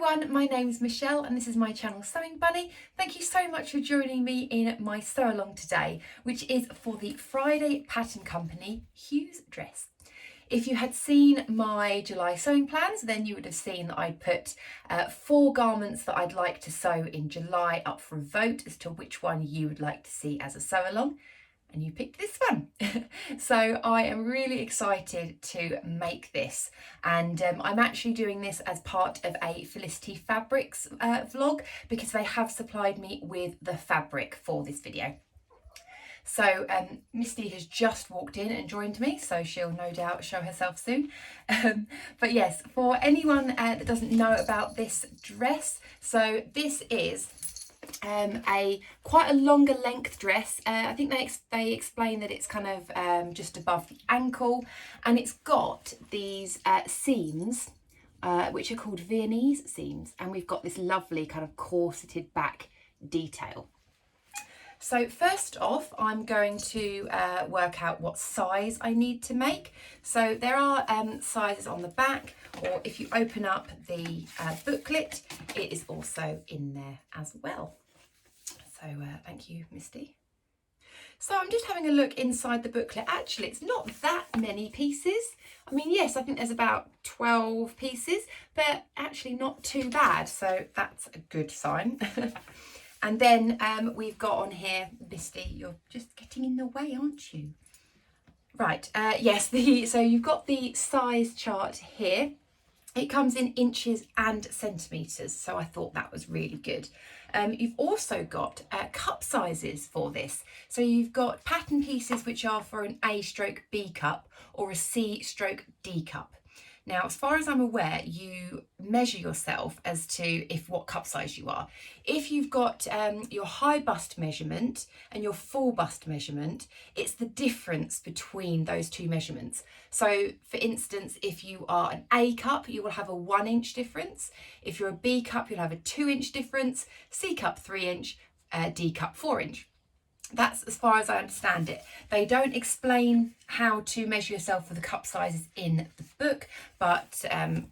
everyone, my name is Michelle and this is my channel Sewing Bunny. Thank you so much for joining me in my sew along today, which is for the Friday Pattern Company Hughes dress. If you had seen my July sewing plans, then you would have seen that I put 4 garments that I'd like to sew in July up for a vote as to which one you would like to see as a sew along. And you picked this one. So I am really excited to make this, and I'm actually doing this as part of a Felicity Fabrics vlog because they have supplied me with the fabric for this video. So Misty has just walked in and joined me, so she'll no doubt show herself soon. But yes, for anyone that doesn't know about this dress, so this is quite a longer length dress. I think they explain that it's kind of just above the ankle, and it's got these seams which are called Viennese seams, and we've got this lovely kind of corseted back detail. So first off, I'm going to work out what size I need to make. So there are sizes on the back, or if you open up the booklet, it is also in there as well. So thank you, Misty. So I'm just having a look inside the booklet. Actually, it's not that many pieces. I mean, yes, I think there's about 12 pieces, but actually not too bad. So that's a good sign. And then we've got on here, Misty, you're just getting in the way, aren't you? Right, yes, so you've got the size chart here. It comes in inches and centimetres, so I thought that was really good. You've also got cup sizes for this. So you've got pattern pieces which are for an A/B cup or a C/D cup. Now, as far as I'm aware, you measure yourself as to what cup size you are. If you've got your high bust measurement and your full bust measurement, it's the difference between those two measurements. So, for instance, if you are an A cup, you will have a 1 inch difference. If you're a B cup, you'll have a 2 inch difference. C cup, 3 inch, D cup, 4 inch. That's as far as I understand it. They don't explain how to measure yourself for the cup sizes in the book, but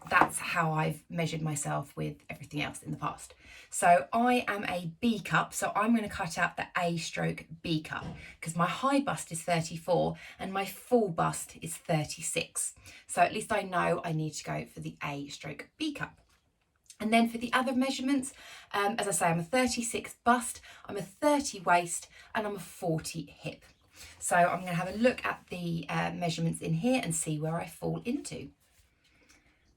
that's how I've measured myself with everything else in the past. So I am a B cup, so I'm going to cut out the A/B cup because my high bust is 34 and my full bust is 36. So at least I know I need to go for the A/B cup. And then for the other measurements, as I say, I'm a 36 bust, I'm a 30 waist, and I'm a 40 hip. So I'm going to have a look at the measurements in here and see where I fall into.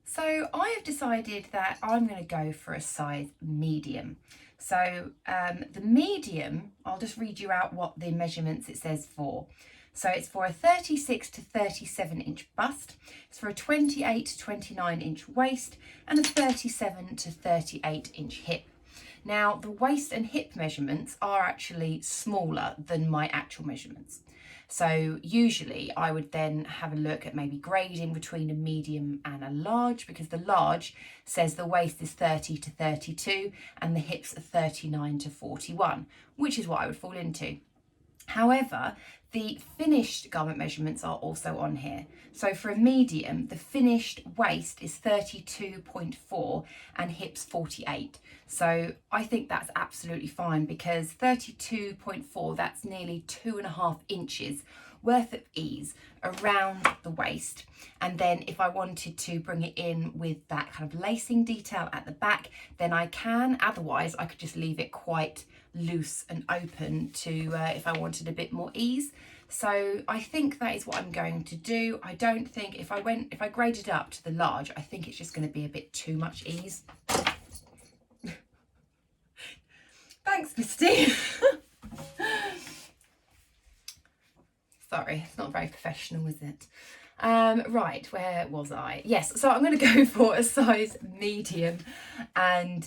So I have decided that I'm going to go for a size medium. So the medium, I'll just read you out what the measurements it says for. So it's for a 36 to 37 inch bust, it's for a 28 to 29 inch waist, and a 37 to 38 inch hip. Now, the waist and hip measurements are actually smaller than my actual measurements. So usually I would then have a look at maybe grading between a medium and a large, because the large says the waist is 30 to 32 and the hips are 39 to 41, which is what I would fall into. However, the finished garment measurements are also on here. So for a medium, the finished waist is 32.4 and hips 48. So I think that's absolutely fine, because 32.4, that's nearly 2.5 inches worth of ease around the waist. And then if I wanted to bring it in with that kind of lacing detail at the back, then I can. Otherwise, I could just leave it quite loose and open to if I wanted a bit more ease. So I think that is what I'm going to do. I don't think if I graded up to the large, I think it's just going to be a bit too much ease. Thanks, Misty. Sorry, it's not very professional, is it? Right, where was I? Yes, so I'm going to go for a size medium, and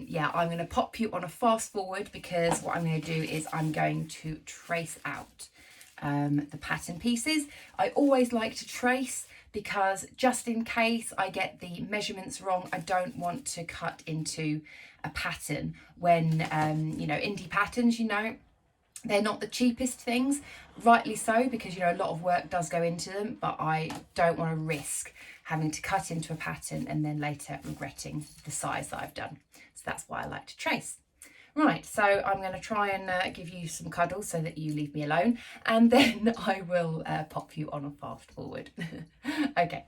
yeah, I'm going to pop you on a fast forward, because what I'm going to do is I'm going to trace out the pattern pieces. I always like to trace, because just in case I get the measurements wrong, I don't want to cut into a pattern when, you know, indie patterns, you know, They're not the cheapest things, rightly so, because, you know, a lot of work does go into them, but I don't want to risk having to cut into a pattern and then later regretting the size that I've done. So that's why I like to trace. Right, so I'm going to try and give you some cuddles so that you leave me alone, and then I will pop you on a fast forward. Okay.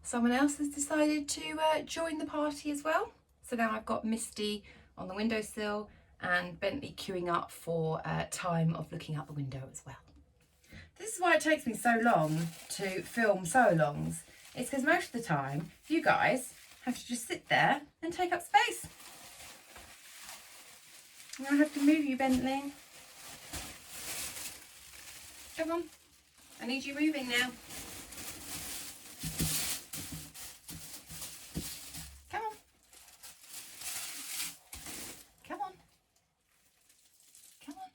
Someone else has decided to join the party as well. So now I've got Misty on the windowsill and Bentley queuing up for time of looking out the window as well. This is why it takes me so long to film sew-alongs. It's because most of the time you guys have to just sit there and take up space. I'm going to have to move you, Bentley. Come on. I need you moving now. Come on. Come on. Come on.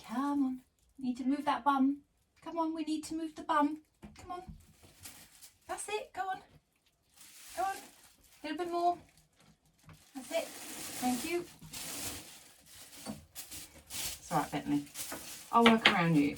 Come on. Need to move that bum. Come on, we need to move the bum. Come on. That's it. Go on. Go on. A little bit more. That's it. Thank you. It's all right, Bentley. I'll work around you.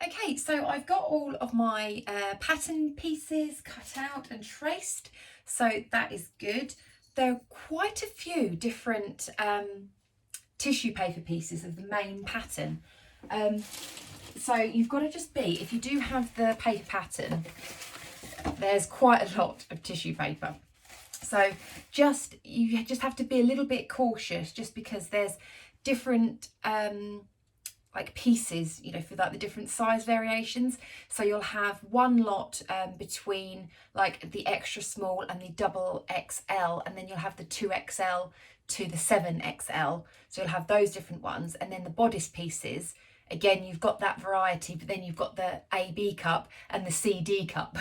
Okay, so I've got all of my pattern pieces cut out and traced, so that is good. There are quite a few different tissue paper pieces of the main pattern. So you've got to just be, if you do have the paper pattern, there's quite a lot of tissue paper. So you just have to be a little bit cautious, just because there's different like pieces, you know, for like the different size variations. So you'll have one lot between like the extra small and the double XL, and then you'll have the 2XL to the 7XL. So you'll have those different ones, and then the bodice pieces. Again, you've got that variety, but then you've got the AB cup and the CD cup.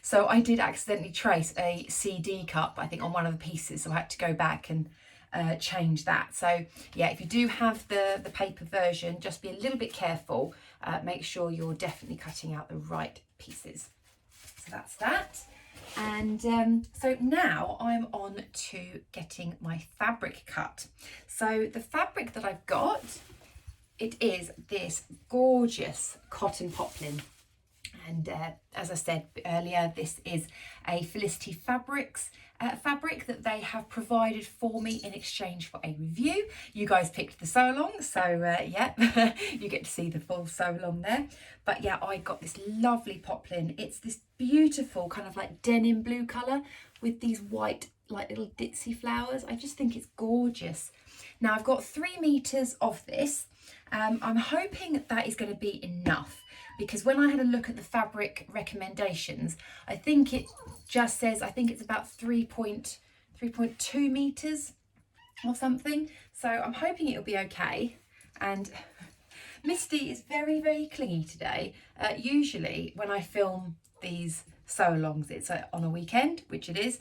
So I did accidentally trace a CD cup, I think, on one of the pieces. So I had to go back and change that. So yeah, if you do have the paper version, just be a little bit careful. Make sure you're definitely cutting out the right pieces. So that's that. And so now I'm on to getting my fabric cut. So the fabric that I've got, it is this gorgeous cotton poplin, and as I said earlier, this is a Felicity Fabrics fabric that they have provided for me in exchange for a review. You guys picked the sew along, so yeah, you get to see the full sew along there. But yeah, I got this lovely poplin. It's this beautiful kind of like denim blue colour with these white like little ditzy flowers. I just think it's gorgeous. Now I've got 3 meters of this. I'm hoping that is going to be enough, because when I had a look at the fabric recommendations, I think it just says, I think it's about 3.2 meters or something. So I'm hoping it'll be okay. And Misty is very, very clingy today. Usually when I film these sew-alongs, it's on a weekend, which it is.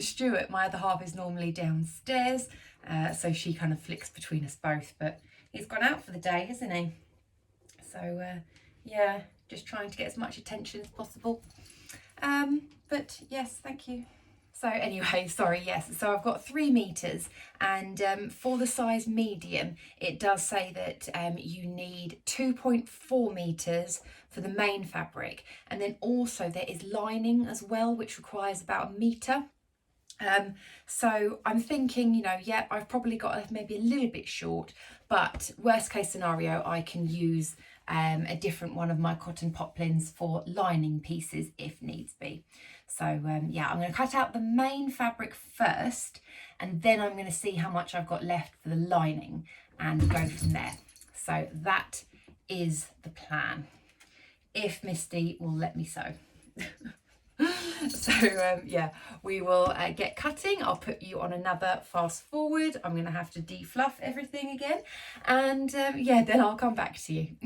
Stuart, my other half, is normally downstairs, so she kind of flicks between us both, but he's gone out for the day, hasn't he? So yeah, just trying to get as much attention as possible. But yes, thank you. So anyway, sorry, yes, so I've got 3 meters, and for the size medium, it does say that you need 2.4 meters for the main fabric, and then also there is lining as well, which requires about 1 meter. So I'm thinking, you know, yeah, I've probably got maybe a little bit short, but worst case scenario, I can use a different one of my cotton poplins for lining pieces if needs be. So yeah, I'm going to cut out the main fabric first, and then I'm going to see how much I've got left for the lining and go from there. So that is the plan, if Misty will let me sew. So yeah, we will get cutting. I'll put you on another fast forward. I'm going to have to defluff everything again, and yeah, then I'll come back to you.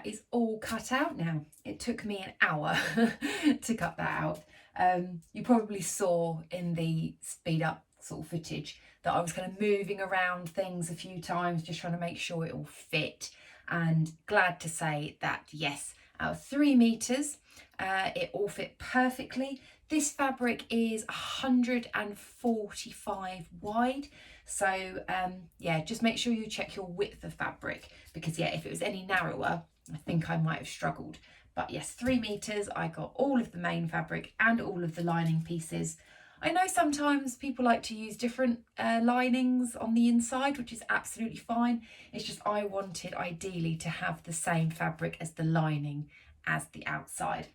is all cut out now. It took me an hour to cut that out. You probably saw in the speed up sort of footage that I was kind of moving around things a few times, just trying to make sure it all fit. And glad to say that yes, out of 3 meters, it all fit perfectly. This fabric is 145 wide. So yeah, just make sure you check your width of fabric, because yeah, if it was any narrower, I think I might have struggled. But yes, 3 meters, I got all of the main fabric and all of the lining pieces. I know sometimes people like to use different linings on the inside, which is absolutely fine. It's just I wanted ideally to have the same fabric as the lining as the outside,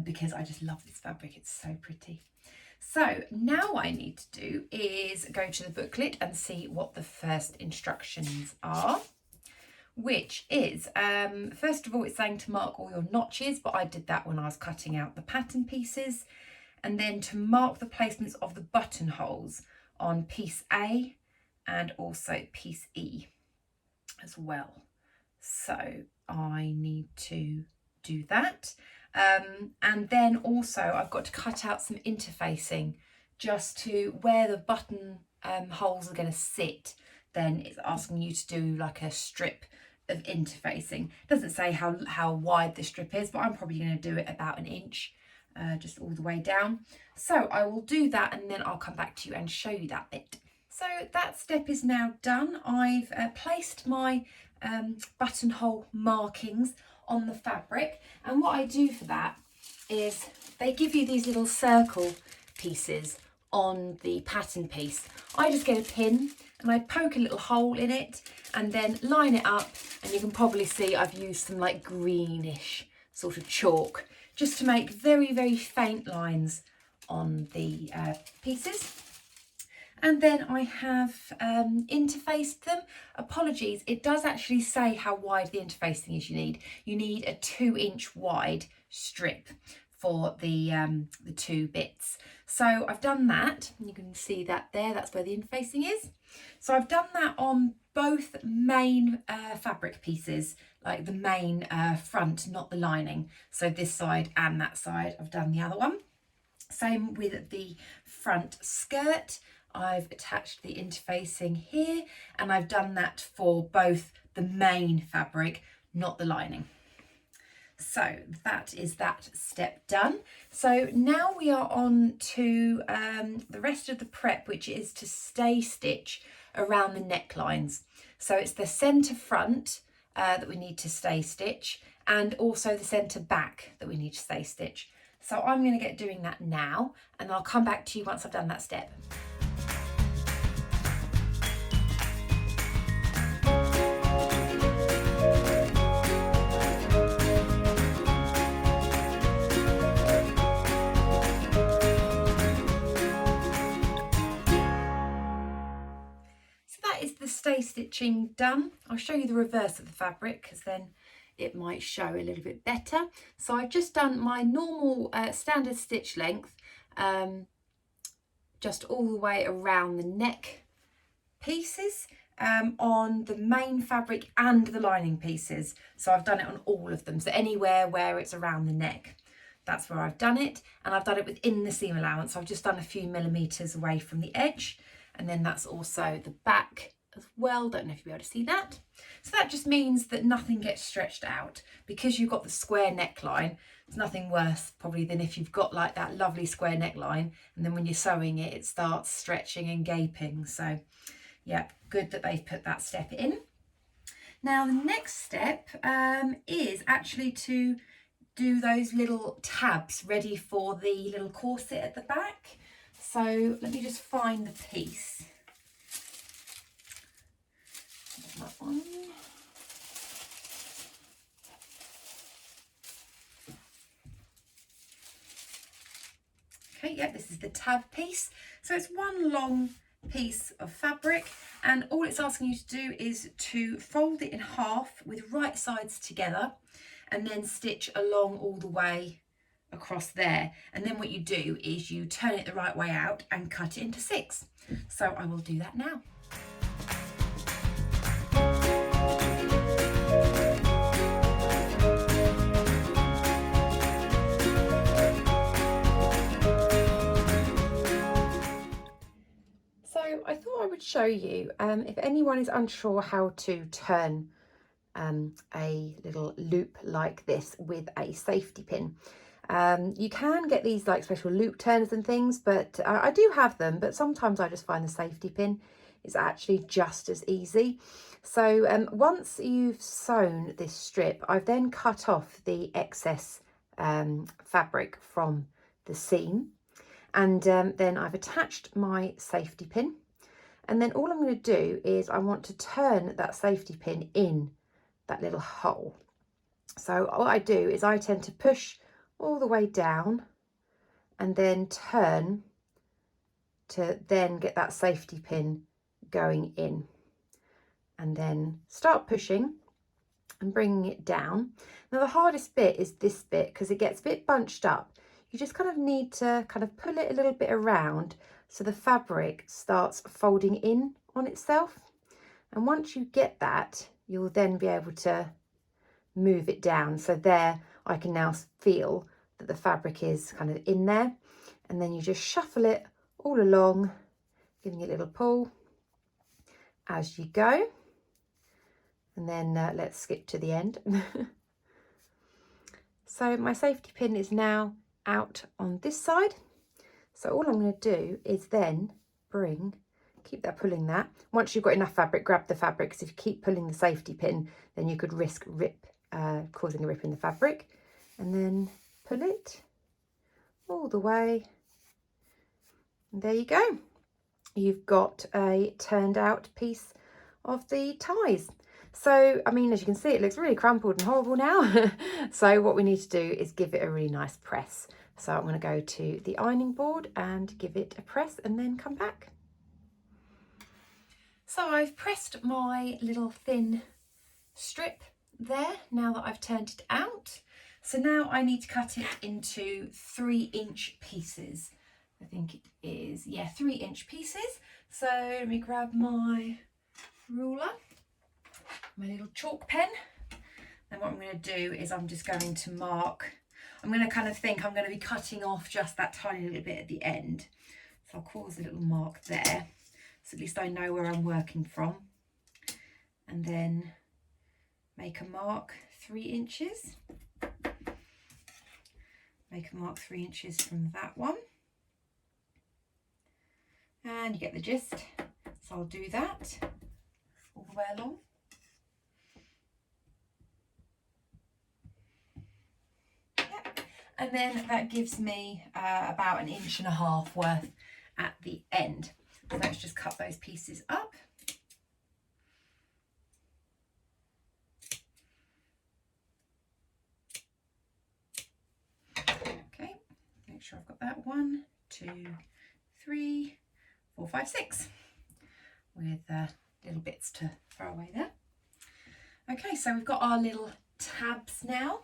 because I just love this fabric. It's so pretty. So now what I need to do is go to the booklet and see what the first instructions are, which is, first of all, it's saying to mark all your notches, but I did that when I was cutting out the pattern pieces. And then to mark the placements of the buttonholes on piece A and also piece E as well. So I need to do that. And then also I've got to cut out some interfacing just to where the button holes are going to sit. Then it's asking you to do like a strip of interfacing. It doesn't say how wide the strip is, but I'm probably going to do it about 1 inch, just all the way down. So I will do that and then I'll come back to you and show you that bit. So that step is now done. I've placed my buttonhole markings on the fabric, and what I do for that is they give you these little circle pieces on the pattern piece. I just get a pin and I poke a little hole in it and then line it up, and you can probably see I've used some like greenish sort of chalk just to make very, very faint lines on the pieces. And then I have interfaced them. Apologies, it does actually say how wide the interfacing is you need. You need a 2-inch wide strip for the 2 bits. So I've done that, and you can see that there, that's where the interfacing is. So I've done that on both main fabric pieces, like the main front, not the lining. So this side and that side, I've done the other one. Same with the front skirt. I've attached the interfacing here, and I've done that for both the main fabric, not the lining. So that is that step done. So now we are on to the rest of the prep, which is to stay stitch around the necklines. So it's the centre front that we need to stay stitch, and also the centre back that we need to stay stitch. So I'm going to get doing that now, and I'll come back to you once I've done that step. Stay stitching done. I'll show you the reverse of the fabric because then it might show a little bit better. So I've just done my normal standard stitch length, just all the way around the neck pieces on the main fabric and the lining pieces. So I've done it on all of them, so anywhere where it's around the neck, that's where I've done it. And I've done it within the seam allowance. I've just done a few millimeters away from the edge, and then that's also the back as well. Don't know if you'll be able to see that. So that just means that nothing gets stretched out, because you've got the square neckline. There's nothing worse probably than if you've got like that lovely square neckline and then when you're sewing it, it starts stretching and gaping. So yeah, good that they've put that step in. Now the next step is actually to do those little tabs ready for the little corset at the back. So let me just find the piece. That one. Okay, yeah, this is the tab piece. So it's one long piece of fabric, and all it's asking you to do is to fold it in half with right sides together and then stitch along all the way across there. And then what you do is you turn it the right way out and cut it into 6. So I will do that now. would show you, if anyone is unsure how to turn a little loop like this with a safety pin. You can get these like special loop turners and things, but I do have them, but sometimes I just find the safety pin is actually just as easy. So once you've sewn this strip, I've then cut off the excess fabric from the seam, and then I've attached my safety pin, and then all I'm going to do is I want to turn that safety pin in that little hole. So what I do is I tend to push all the way down and then turn to then get that safety pin going in, and then start pushing and bringing it down. Now the hardest bit is this bit, because it gets a bit bunched up. You just kind of need to kind of pull it a little bit around so the fabric starts folding in on itself, and once you get that, you'll then be able to move it down. So there I can now feel that the fabric is kind of in there, and then you just shuffle it all along, giving it a little pull as you go, and then let's skip to the end. So my safety pin is now out on this side, so all I'm going to do is then keep that pulling that. Once you've got enough fabric, grab the fabric, because if you keep pulling the safety pin, then you could risk causing a rip in the fabric, and then pull it all the way, and there you go. You've got a turned out piece of the ties. So I mean, as you can see, it looks really crumpled and horrible now. So what we need to do is give it a really nice press. So I'm going to go to the ironing board and give it a press, and then come back. So I've pressed my little thin strip there now that I've turned it out. So now I need to cut it into 3-inch pieces. I think it is, yeah, 3-inch pieces. So let me grab my ruler, my little chalk pen. Then what I'm going to do is I'm just going to mark. I'm going to kind of think I'm going to be cutting off just that tiny little bit at the end. So I'll cause a little mark there, so at least I know where I'm working from. And then make a mark 3 inches. Make a mark 3 inches from that one. And you get the gist. So I'll do that all the way along. Yep. And then that gives me about 1.5 inches worth at the end. So let's just cut those pieces up. Okay, make sure I've got that 1, 2, 3, 4, 5, 6 with little bits to throw away there. Okay, so we've got our little tabs now.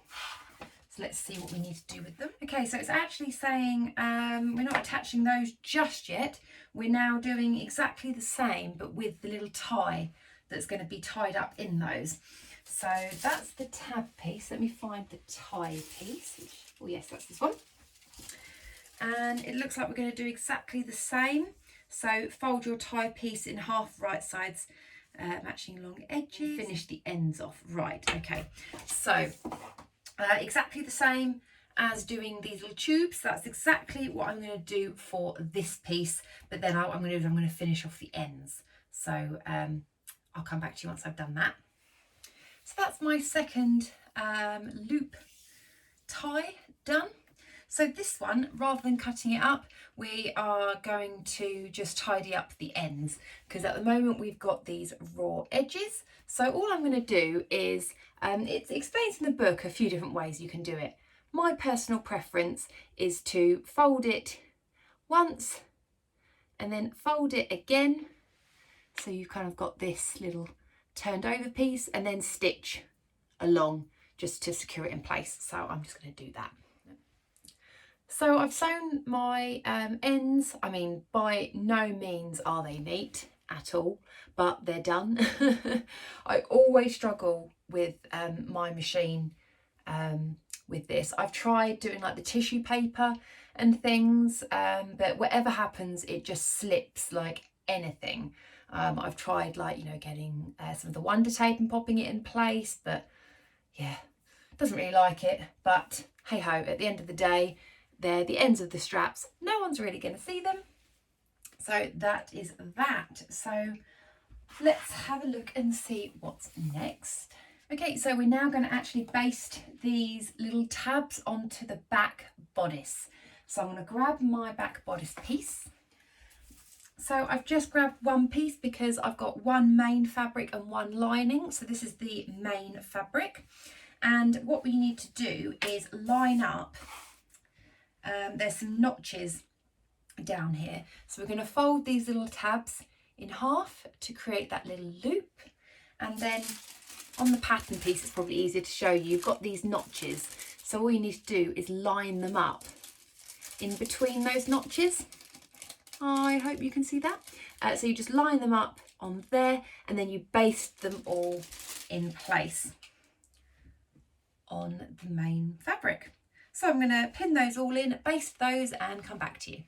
So let's see what we need to do with them. Okay, so it's actually saying we're not attaching those just yet. We're now doing exactly the same, but with the little tie that's going to be tied up in those. So that's the tab piece. Let me find the tie piece. Oh yes, that's this one. And it looks like we're going to do exactly the same. So fold your tie piece in half, right sides, matching along edges. Finish the ends off. Right, okay. So exactly the same as doing these little tubes. That's exactly what I'm going to do for this piece, but then what I'm going to do is I'm going to finish off the ends. So I'll come back to you once I've done that. So that's my second loop tie done. So this one, rather than cutting it up, we are going to just tidy up the ends, because at the moment we've got these raw edges. So all I'm going to do is, it explains in the book a few different ways you can do it. My personal preference is to fold it once and then fold it again. So you've kind of got this little turned over piece, and then stitch along just to secure it in place. So I'm just going to do that. So I've sewn my ends. I mean, by no means are they neat at all, but they're done. I always struggle with my machine with this. I've tried doing like the tissue paper and things, but whatever happens, it just slips like anything. I've tried, like, you know, getting some of the Wonder Tape and popping it in place, but yeah, doesn't really like it. But hey ho, at the end of the day, they're the ends of the straps. No one's really going to see them. So that is that. So let's have a look and see what's next. Okay, so we're now going to actually baste these little tabs onto the back bodice. So I'm going to grab my back bodice piece. So I've just grabbed one piece because I've got one main fabric and one lining. So this is the main fabric. And what we need to do is line up, there's some notches down here. So we're going to fold these little tabs in half to create that little loop. And then on the pattern piece, it's probably easier to show you, you've got these notches. So all you need to do is line them up in between those notches. I hope you can see that. So you just line them up on there and then you baste them all in place on the main fabric. So I'm going to pin those all in, baste those and come back to you.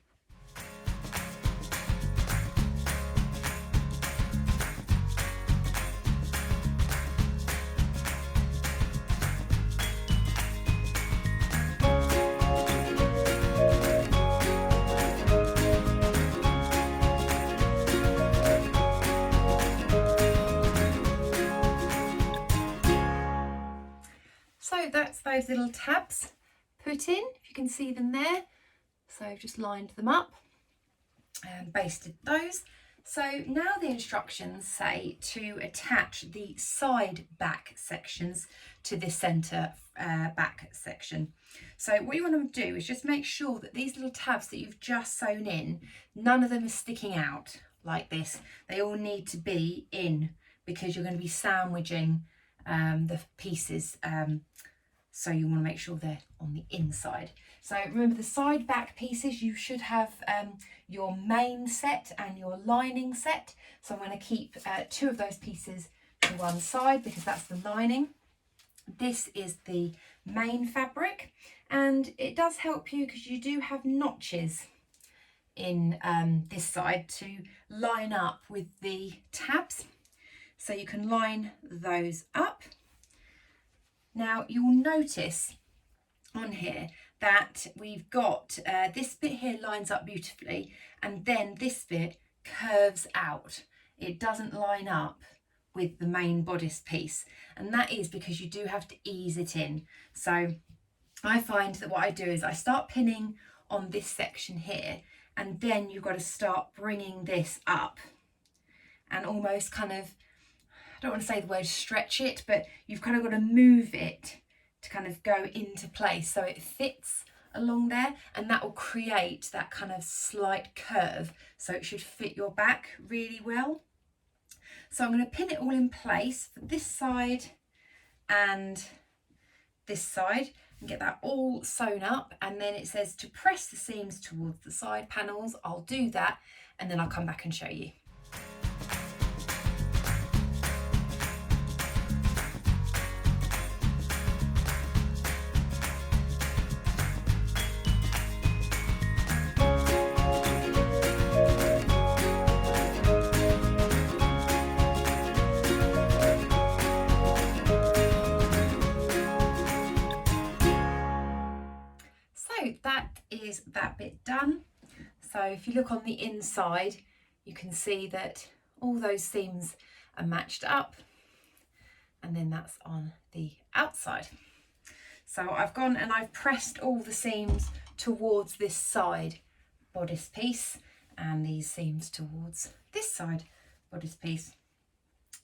So that's those little tabs put in, if you can see them there. So I've just lined them up and basted those. So now the instructions say to attach the side back sections to this centre back section. So what you want to do is just make sure that these little tabs that you've just sewn in, none of them are sticking out like this. They all need to be in because you're going to be sandwiching the pieces, so you want to make sure they're on the inside. So remember, the side back pieces, you should have your main set and your lining set. So I'm going to keep two of those pieces to one side because that's the lining. This is the main fabric, and it does help you because you do have notches in this side to line up with the tabs. So you can line those up. Now you'll notice on here that we've got this bit here lines up beautifully, and then this bit curves out. It doesn't line up with the main bodice piece, and that is because you do have to ease it in. So I find that what I do is I start pinning on this section here, and then you've got to start bringing this up and almost kind of, I don't want to say the word stretch it, but you've kind of got to move it to kind of go into place so it fits along there, and that will create that kind of slight curve, so it should fit your back really well. So I'm going to pin it all in place for this side and this side and get that all sewn up, and then it says to press the seams towards the side panels. I'll do that and then I'll come back and show you. That is that bit done. So if you look on the inside, you can see that all those seams are matched up, and then that's on the outside. So I've gone and I've pressed all the seams towards this side bodice piece and these seams towards this side bodice piece.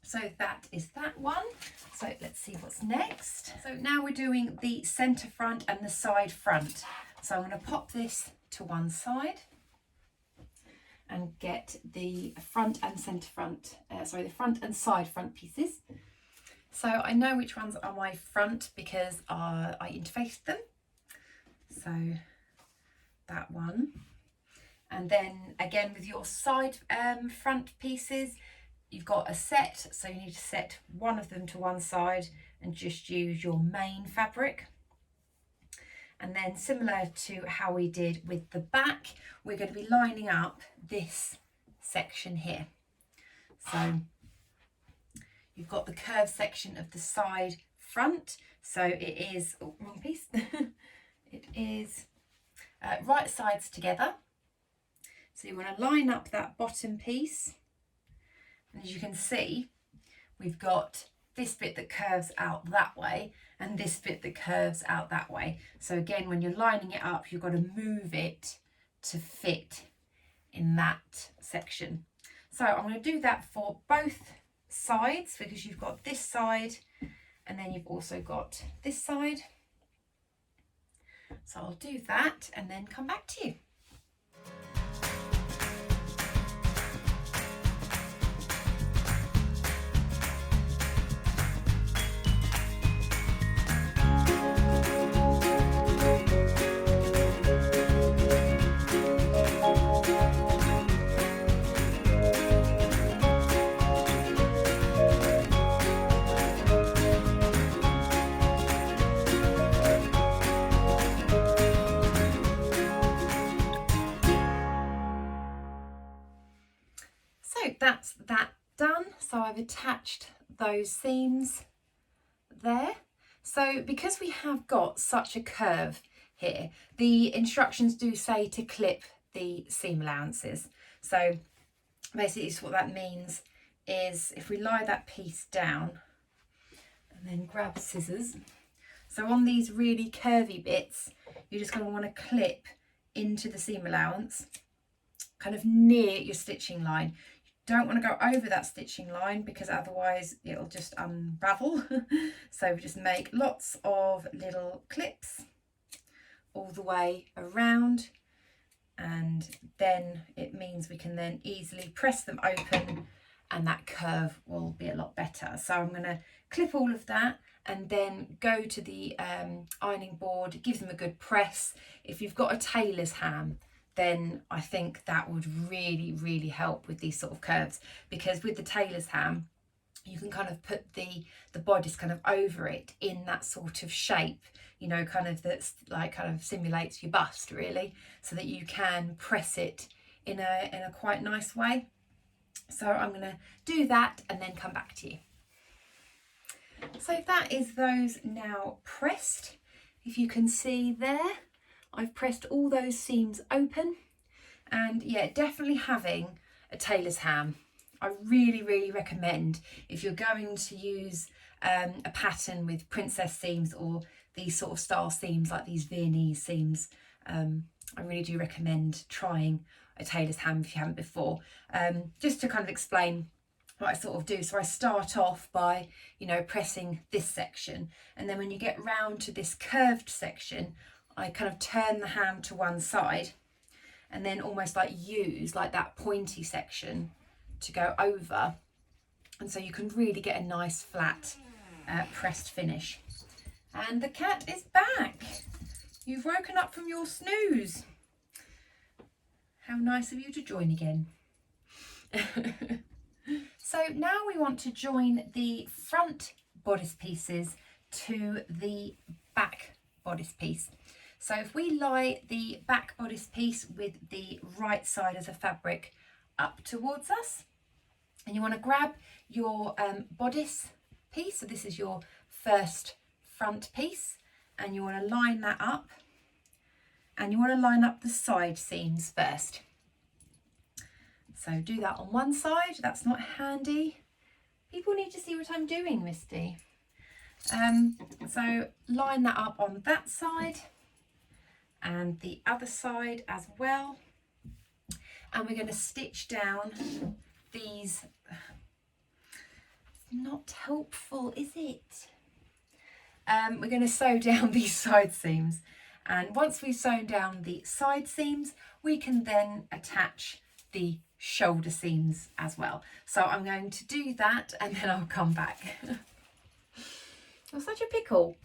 So that is that one. So let's see what's next. So now we're doing the centre front and the side front. So I'm going to pop this to one side and get the front and centre front, the front and side front pieces. So I know which ones are my front because I interfaced them. So that one. And then again with your side front pieces, you've got a set, so you need to set one of them to one side and just use your main fabric. And then similar to how we did with the back, we're going to be lining up this section here. So you've got the curved section of the side front. So it is, oh, wrong piece. It is right sides together. So you want to line up that bottom piece. And as you can see, we've got this bit that curves out that way and this bit that curves out that way. So again, when you're lining it up, you've got to move it to fit in that section. So I'm going to do that for both sides, because you've got this side and then you've also got this side. So I'll do that and then come back to you. So that's that done. So I've attached those seams there. So because we have got such a curve here, the instructions do say to clip the seam allowances. So basically what that means is if we lie that piece down and then grab scissors. So on these really curvy bits, you're just going to want to clip into the seam allowance, kind of near your stitching line. You don't want to go over that stitching line because otherwise it'll just unravel. So we just make lots of little clips all the way around, and then it means we can then easily press them open and that curve will be a lot better. So I'm going to clip all of that and then go to the ironing board. It gives them a good press. If you've got a tailor's ham, then I think that would really help with these sort of curves, because with the tailor's ham you can kind of put the bodice kind of over it in that sort of shape, you know, kind of that's like kind of simulates your bust really, so that you can press it in a quite nice way. So I'm going to do that and then come back to you. So that is those now pressed. If you can see there, I've pressed all those seams open, and yeah, definitely having a tailor's ham. I really recommend, if you're going to use a pattern with princess seams or these sort of style seams like these Viennese seams, I really do recommend trying a tailor's ham if you haven't before. Just to kind of explain what I sort of do. So I start off by, you know, pressing this section, and then when you get round to this curved section, I kind of turn the ham to one side and then almost like use like that pointy section to go over, and so you can really get a nice flat pressed finish. And the cat is back. You've woken up from your snooze. How nice of you to join again. So now we want to join the front bodice pieces to the back bodice piece. So if we lie the back bodice piece with the right side of the fabric up towards us, and you want to grab your bodice piece, so this is your first front piece, and you want to line that up, and you want to line up the side seams first. So do that on one side. That's not handy. People need to see what I'm doing, Misty. So line that up on that side and the other side as well, and we're going to stitch down these. It's not helpful, is it? We're going to sew down these side seams, and once we've sewn down the side seams, we can then attach the shoulder seams as well. So I'm going to do that and then I'll come back. You're such a pickle.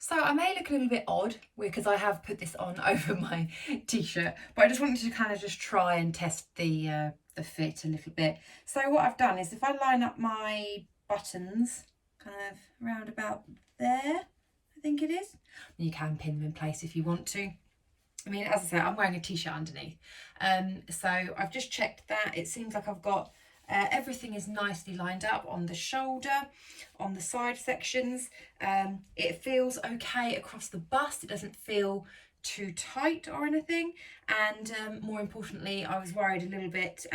So I may look a little bit odd because I have put this on over my t-shirt, but I just wanted to kind of just try and test the fit a little bit. So what I've done is if I line up my buttons kind of around about there, I think it is, you can pin them in place if you want to. I mean, as I say, I'm wearing a t-shirt underneath. So I've just checked that. It seems like I've got everything is nicely lined up on the shoulder, on the side sections. It feels okay across the bust. It doesn't feel too tight or anything. And more importantly, I was worried a little bit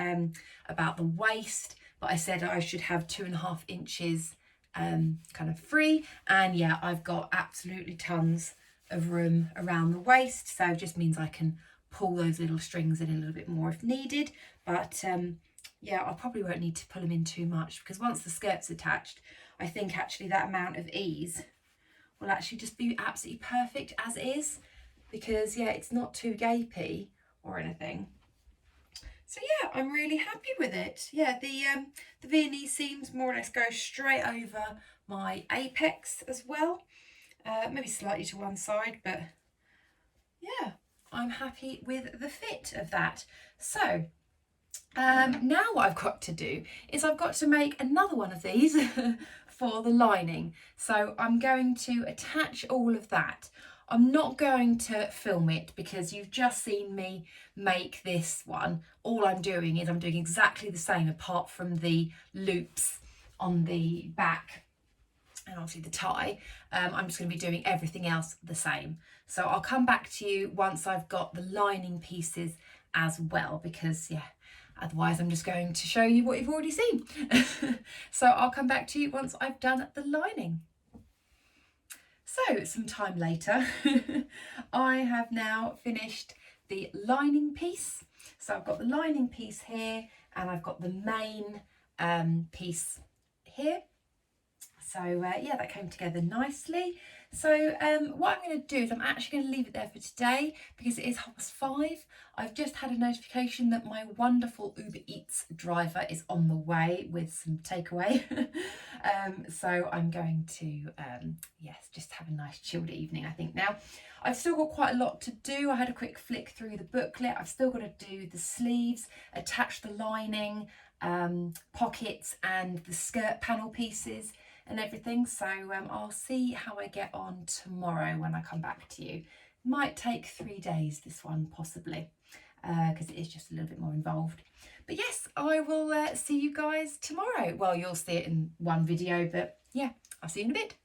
about the waist, but I said I should have 2.5 inches kind of free. And yeah, I've got absolutely tons of room around the waist, so it just means I can pull those little strings in a little bit more if needed. But yeah, I probably won't need to pull them in too much, because once the skirt's attached, I think actually that amount of ease will actually just be absolutely perfect as is, because yeah, it's not too gapey or anything. So yeah, I'm really happy with it. Yeah, the Viennese seams more or less go straight over my apex as well. Maybe slightly to one side, but yeah, I'm happy with the fit of that. So now what I've got to do is I've got to make another one of these for the lining. So I'm going to attach all of that. I'm not going to film it because you've just seen me make this one. All I'm doing is I'm doing exactly the same apart from the loops on the back and obviously the tie. I'm just going to be doing everything else the same. So I'll come back to you once I've got the lining pieces as well, because yeah, otherwise I'm just going to show you what you've already seen. So I'll come back to you once I've done the lining. So some time later, I have now finished the lining piece. So I've got the lining piece here and I've got the main piece here. So yeah, that came together nicely. So what I'm going to do is I'm actually going to leave it there for today because it is 5:30. I've just had a notification that my wonderful Uber Eats driver is on the way with some takeaway. So I'm going to, yes, just have a nice chilled evening, I think now. I've still got quite a lot to do. I had a quick flick through the booklet. I've still got to do the sleeves, attach the lining, pockets and the skirt panel pieces and everything. So I'll see how I get on tomorrow when I come back to you. Might take 3 days, this one, possibly, because it is just a little bit more involved. But yes, I will see you guys tomorrow. Well, you'll see it in one video, but yeah, I'll see you in a bit.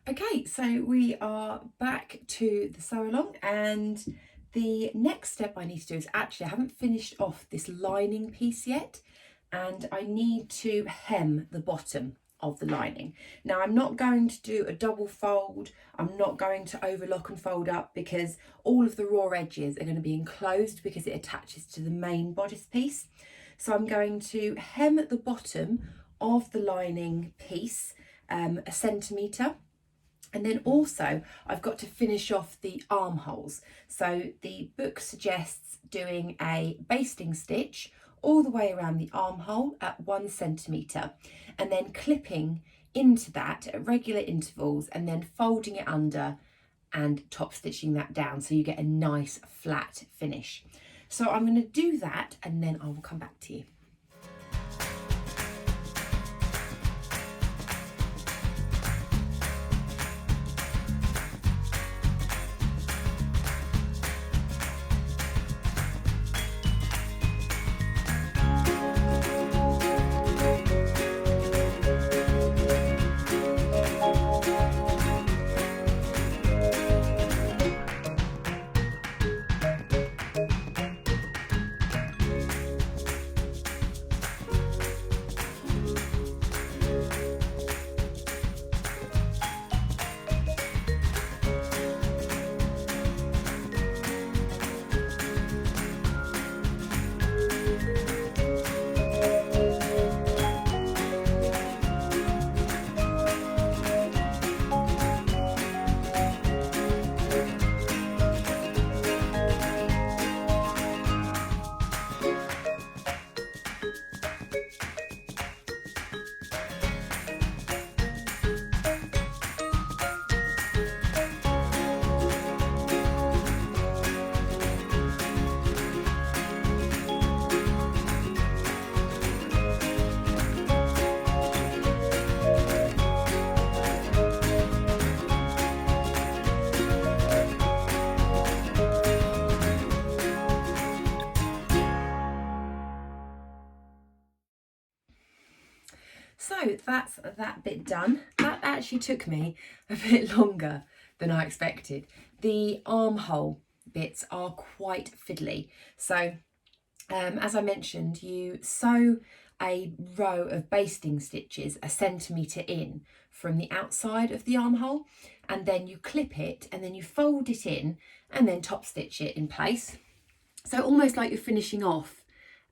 Okay, so we are back to the sew along, and the next step I need to do is actually I haven't finished off this lining piece yet, and I need to hem the bottom of the lining. Now I'm not going to do a double fold, I'm not going to overlock and fold up, because all of the raw edges are going to be enclosed because it attaches to the main bodice piece. So I'm going to hem the bottom of the lining piece 1 centimetre. And then also I've got to finish off the armholes. So the book suggests doing a basting stitch all the way around the armhole at 1 centimetre, and then clipping into that at regular intervals and then folding it under and top stitching that down so you get a nice flat finish. So I'm going to do that and then I will come back to you. So that's that bit done. That actually took me a bit longer than I expected. The armhole bits are quite fiddly. So as I mentioned, you sew a row of basting stitches 1 centimetre in from the outside of the armhole, and then you clip it and then you fold it in and then top stitch it in place. So almost like you're finishing off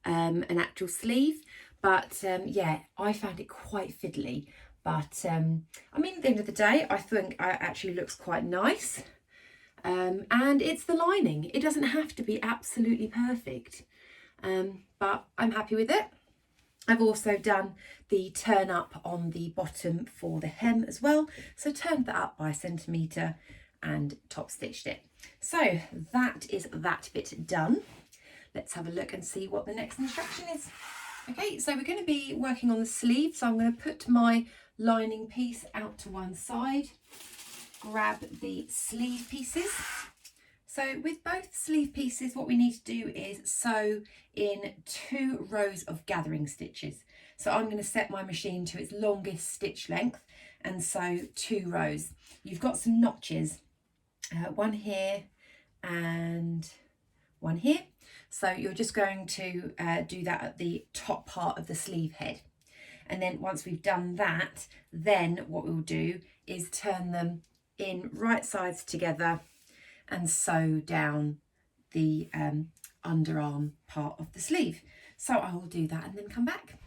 an actual sleeve. But yeah, I found it quite fiddly. But I mean, at the end of the day, I think it actually looks quite nice. And it's the lining. It doesn't have to be absolutely perfect. But I'm happy with it. I've also done the turn up on the bottom for the hem as well. So turned that up by 1 centimetre and top stitched it. So that is that bit done. Let's have a look and see what the next instruction is. Okay, so we're going to be working on the sleeve. So I'm going to put my lining piece out to one side, grab the sleeve pieces. So with both sleeve pieces, what we need to do is sew in 2 rows of gathering stitches. So I'm going to set my machine to its longest stitch length and sew 2 rows. You've got some notches, one here and one here. So you're just going to do that at the top part of the sleeve head. And then once we've done that, then what we'll do is turn them in right sides together and sew down the underarm part of the sleeve. So I will do that and then come back.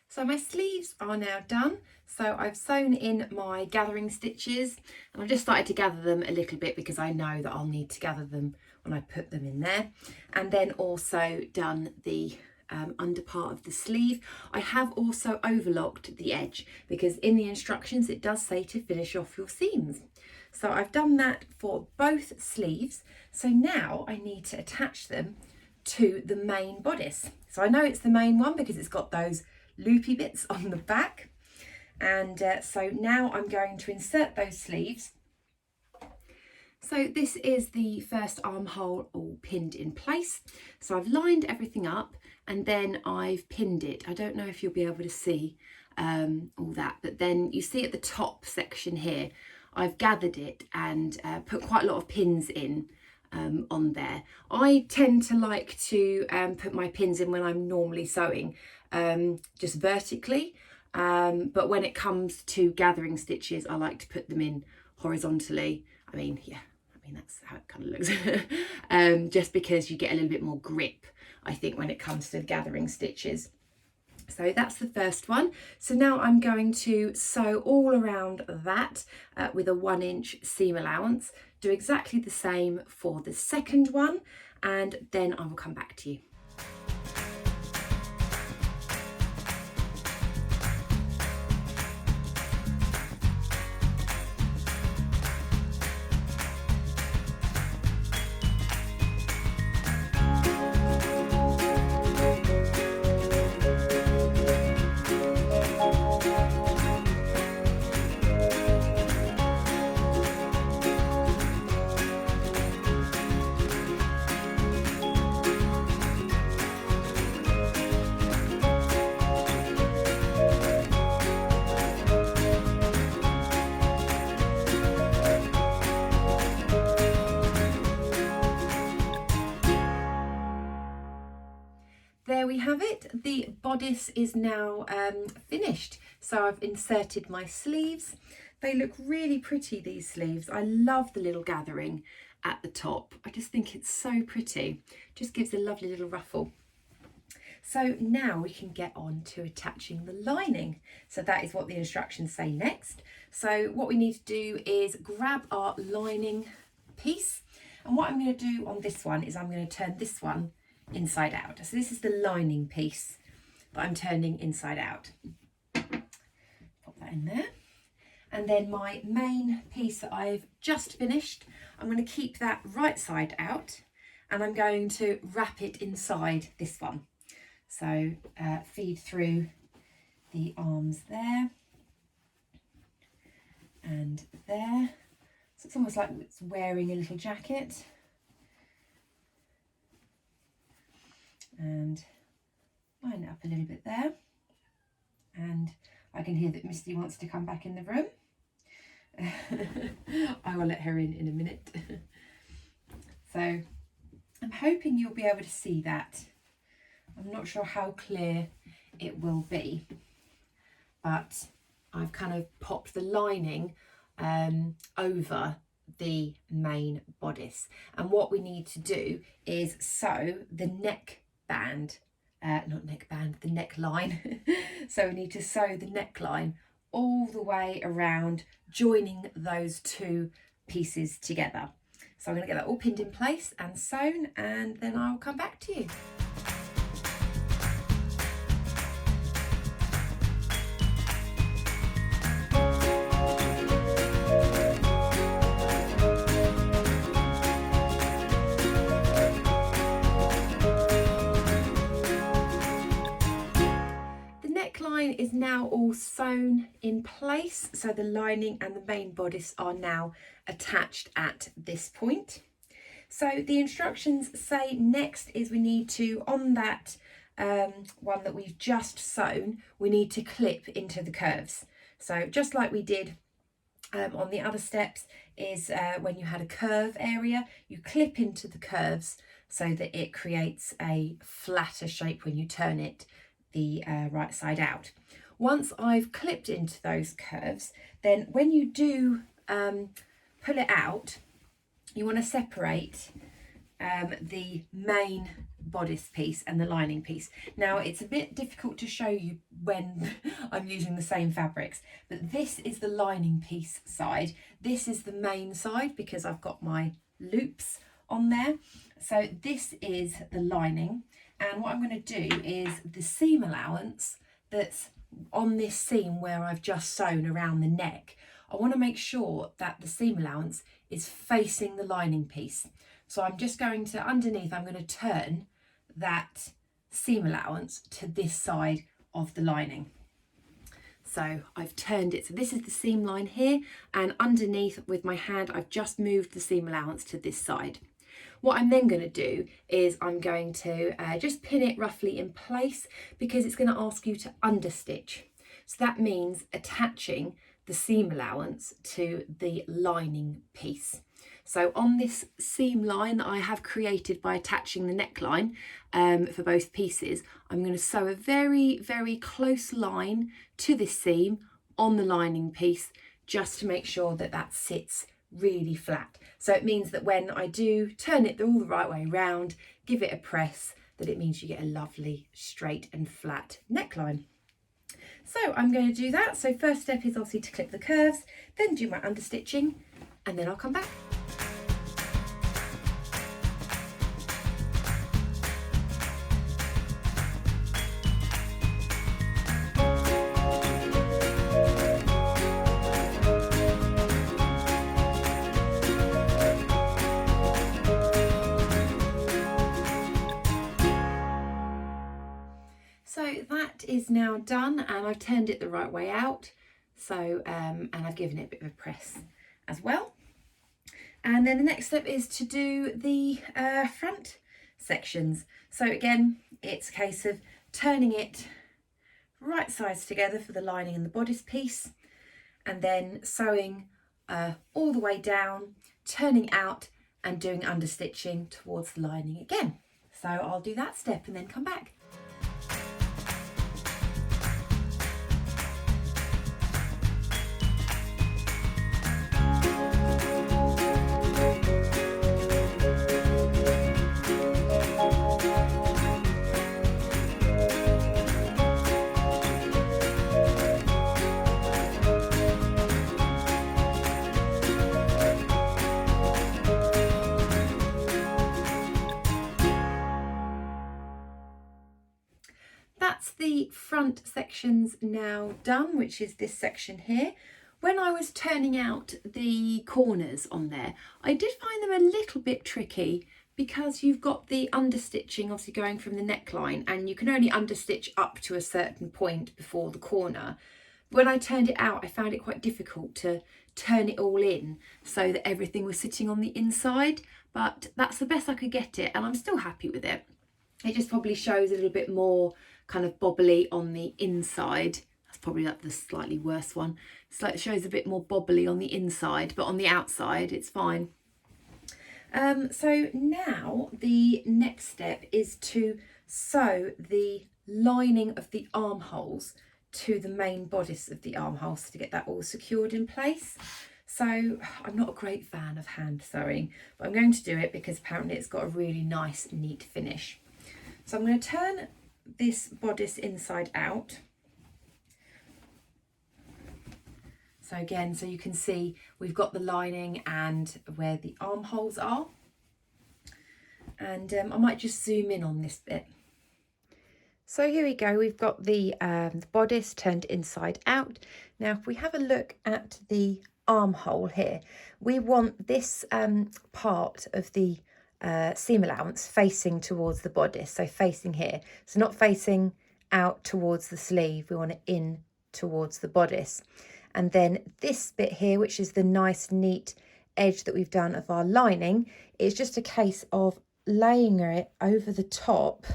So my sleeves are now done. So I've sewn in my gathering stitches and I've just started to gather them a little bit because I know that I'll need to gather them when I put them in there. And then also done the under part of the sleeve. I have also overlocked the edge because in the instructions it does say to finish off your seams. So I've done that for both sleeves. So now I need to attach them to the main bodice. So I know it's the main one because it's got those loopy bits on the back. And so now I'm going to insert those sleeves. So this is the first armhole all pinned in place. So I've lined everything up and then I've pinned it. I don't know if you'll be able to see all that, but then you see at the top section here, I've gathered it and put quite a lot of pins in on there. I tend to like to put my pins in when I'm normally sewing, just vertically. But when it comes to gathering stitches, I like to put them in horizontally. I mean, that's how it kind of looks. Just because you get a little bit more grip, I think, when it comes to gathering stitches. So that's the first one. So now I'm going to sew all around that with a 1-inch seam allowance. Do exactly the same for the second one, and then I will come back to you. There we have it. The bodice is now finished. So I've inserted my sleeves. They look really pretty, these sleeves. I love the little gathering at the top. I just think it's so pretty. Just gives a lovely little ruffle. So now we can get on to attaching the lining. So that is what the instructions say next. So what we need to do is grab our lining piece. And what I'm going to do on this one is I'm going to turn this one inside out. So this is the lining piece that I'm turning inside out. Pop that in there. And then my main piece that I've just finished, I'm going to keep that right side out and I'm going to wrap it inside this one. So feed through the arms there and there. So it's almost like it's wearing a little jacket. And line it up a little bit there. And I can hear that Misty wants to come back in the room. I will let her in a minute. So I'm hoping you'll be able to see that. I'm not sure how clear it will be, but I've kind of popped the lining over the main bodice, and what we need to do is sew the neckband, the neckline. So we need to sew the neckline all the way around, joining those two pieces together. So I'm going to get that all pinned in place and sewn, and then I'll come back to you. Is now all sewn in place, so the lining and the main bodice are now attached at this point. So the instructions say next is we need to, on that one that we've just sewn, we need to clip into the curves. So just like we did on the other steps, is when you had a curve area, you clip into the curves so that it creates a flatter shape when you turn it the right side out. Once I've clipped into those curves, then when you do pull it out, you want to separate the main bodice piece and the lining piece. Now it's a bit difficult to show you when I'm using the same fabrics, but this is the lining piece side, this is the main side because I've got my loops on there. So this is the lining, and what I'm going to do is the seam allowance that's on this seam where I've just sewn around the neck, I want to make sure that the seam allowance is facing the lining piece. So I'm just going to, underneath, I'm going to turn that seam allowance to this side of the lining. So I've turned it, so this is the seam line here, and underneath with my hand I've just moved the seam allowance to this side. What I'm then going to do is I'm going to just pin it roughly in place, because it's going to ask you to understitch. So that means attaching the seam allowance to the lining piece. So on this seam line I have created by attaching the neckline for both pieces, I'm going to sew a very, very close line to this seam on the lining piece, just to make sure that that sits really flat. So it means that when I do turn it all the right way round, give it a press, that it means you get a lovely straight and flat neckline. So I'm going to do that. So first step is obviously to clip the curves, then do my understitching, and then I'll come back. So that is now done, and I've turned it the right way out. So, and I've given it a bit of a press as well. And then the next step is to do the front sections. So again, it's a case of turning it right sides together for the lining and the bodice piece, and then sewing all the way down, turning out and doing understitching towards the lining again. So I'll do that step and then come back. That's the front sections now done, which is this section here. When I was turning out the corners on there, I did find them a little bit tricky, because you've got the understitching obviously going from the neckline, and you can only understitch up to a certain point before the corner. When I turned it out, I found it quite difficult to turn it all in so that everything was sitting on the inside, but that's the best I could get it, and I'm still happy with it. It just probably shows a little bit more kind of bobbly on the inside. That's probably like the slightly worse one. So it shows a bit more bobbly on the inside, but on the outside it's fine. So now the next step is to sew the lining of the armholes to the main bodice of the armholes to get that all secured in place. So I'm not a great fan of hand sewing, but I'm going to do it because apparently it's got a really nice, neat finish. So I'm going to turn this bodice inside out. So again, so you can see we've got the lining and where the armholes are. And I might just zoom in on this bit. So here we go, we've got the bodice turned inside out. Now if we have a look at the armhole here, we want this part of the seam allowance facing towards the bodice, so facing here. So not facing out towards the sleeve, we want it in towards the bodice. And then this bit here, which is the nice neat edge that we've done of our lining, is just a case of laying it over the top.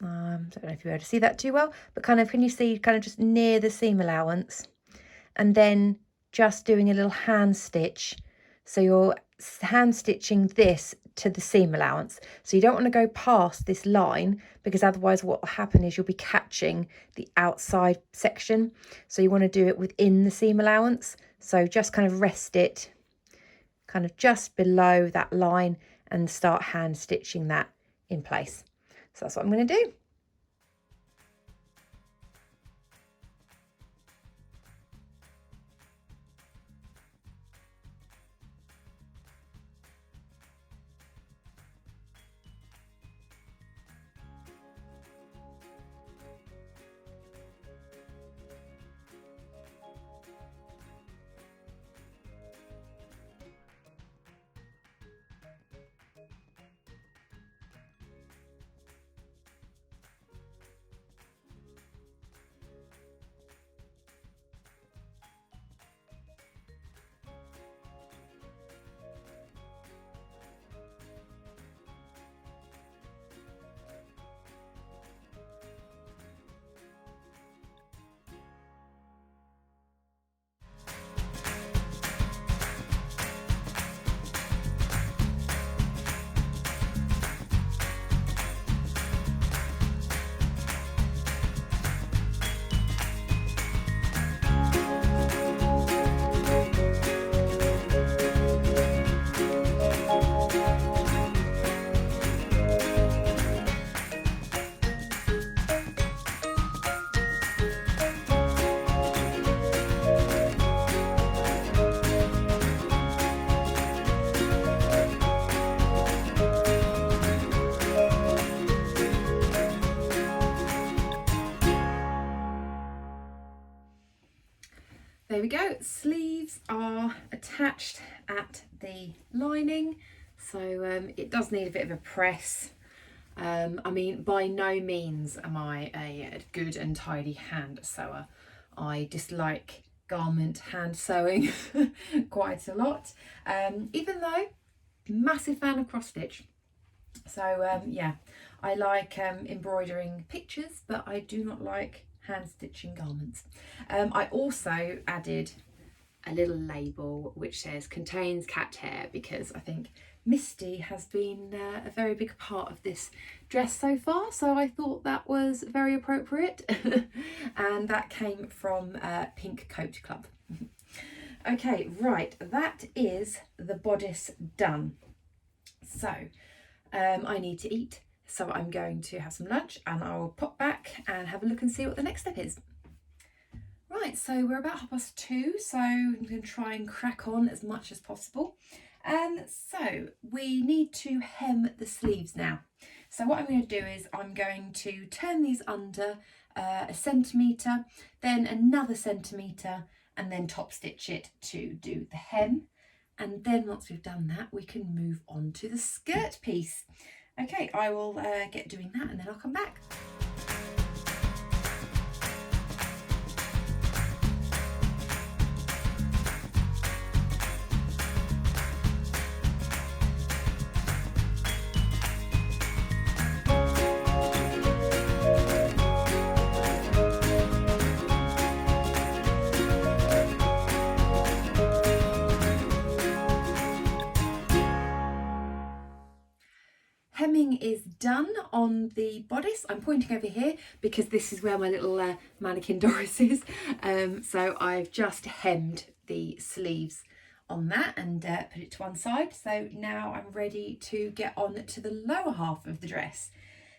Don't know if you're able to see that too well, but kind of, can you see kind of just near the seam allowance, and then just doing a little hand stitch. So you're hand stitching this to the seam allowance. So you don't want to go past this line, because otherwise what will happen is you'll be catching the outside section. So you want to do it within the seam allowance. So just kind of rest it kind of just below that line and start hand stitching that in place. So that's what I'm going to do. There we go, sleeves are attached at the lining, so it does need a bit of a press. I mean, by no means am I a good and tidy hand sewer. I dislike garment hand sewing quite a lot, even though massive fan of cross stitch. So yeah, I like embroidering pictures, but I do not like hand stitching garments. I also added a little label which says contains cat hair, because I think Misty has been a very big part of this dress so far, so I thought that was very appropriate. And that came from Pink Coat Club. Okay, right, that is the bodice done. So I need to eat, so I'm going to have some lunch and I will pop back and have a look and see what the next step is. Right, so we're about 2:30, so I'm going to try and crack on as much as possible. So we need to hem the sleeves now. So what I'm going to do is I'm going to turn these under 1 centimetre, then another centimetre, and then top stitch it to do the hem. And then once we've done that, we can move on to the skirt piece. Okay, I will get doing that and then I'll come back. Hemming is done on the bodice. I'm pointing over here because this is where my little mannequin Doris is. So I've just hemmed the sleeves on that and put it to one side. So now I'm ready to get on to the lower half of the dress.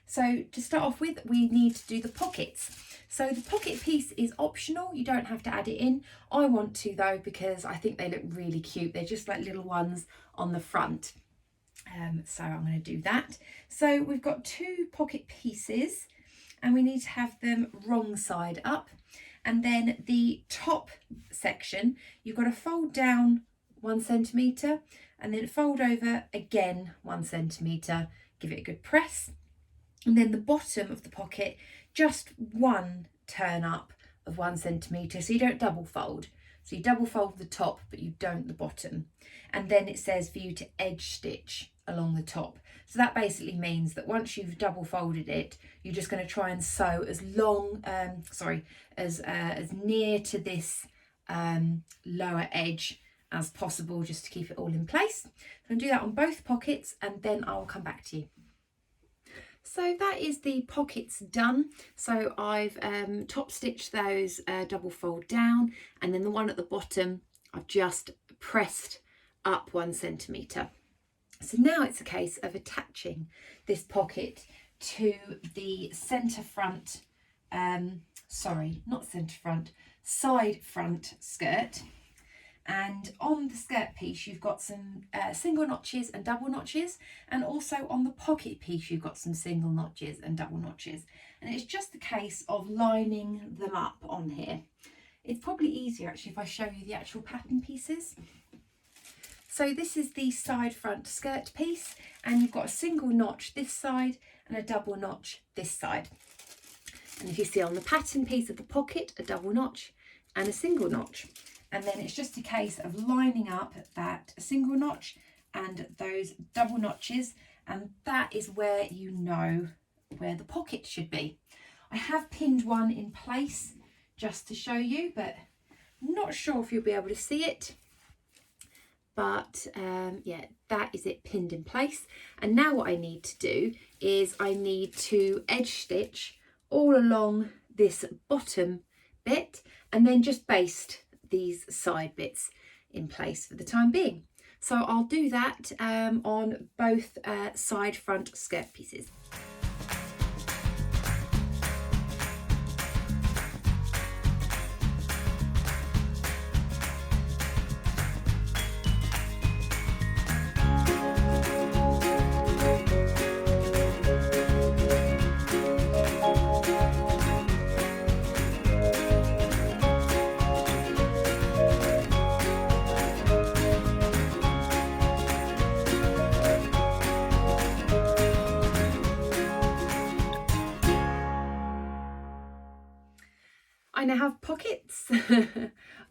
So to start off with, we need to do the pockets. So the pocket piece is optional. You don't have to add it in. I want to though, because I think they look really cute. They're just like little ones on the front. So I'm going to do that. So we've got 2 pocket pieces and we need to have them wrong side up. And then the top section, you've got to fold down 1 centimetre and then fold over again 1 centimetre. Give it a good press. And then the bottom of the pocket, just 1 turn up of 1 centimetre. So you don't double fold. So you double fold the top, but you don't the bottom. And then it says for you to edge stitch along the top. So that basically means that once you've double folded it, you're just going to try and sew as long, as near to this lower edge as possible, just to keep it all in place. So I'm going to do that on both pockets and then I'll come back to you. So that is the pockets done. So I've top stitched those double fold down, and then the one at the bottom I've just pressed up 1 centimetre. So now it's a case of attaching this pocket to the centre front, side front skirt. And on the skirt piece you've got some single notches and double notches, and also on the pocket piece you've got some single notches and double notches, and it's just a case of lining them up on here. It's probably easier actually if I show you the actual pattern pieces. So this is the side front skirt piece, and you've got a single notch this side and a double notch this side. And if you see on the pattern piece of the pocket, a double notch and a single notch. And then it's just a case of lining up that single notch and those double notches, and that is where you know where the pocket should be. I have pinned one in place just to show you, but I'm not sure if you'll be able to see it. But yeah, that is it pinned in place. And now what I need to do is I need to edge stitch all along this bottom bit and then just baste these side bits in place for the time being. So I'll do that on both side front skirt pieces. I now have pockets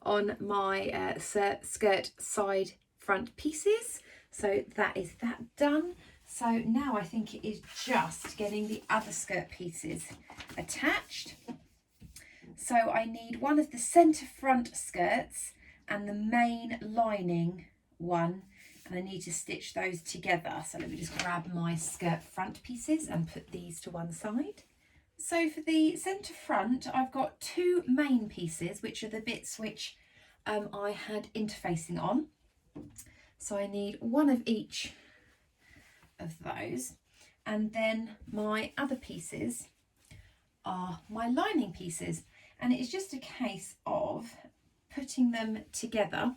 on my skirt side front pieces, so that is that done. So now I think it is just getting the other skirt pieces attached. So I need one of the centre front skirts and the main lining one, and I need to stitch those together. So let me just grab my skirt front pieces and put these to one side. So for the centre front, I've got 2 main pieces, which are the bits which I had interfacing on. So I need one of each of those. And then my other pieces are my lining pieces. And it's just a case of putting them together.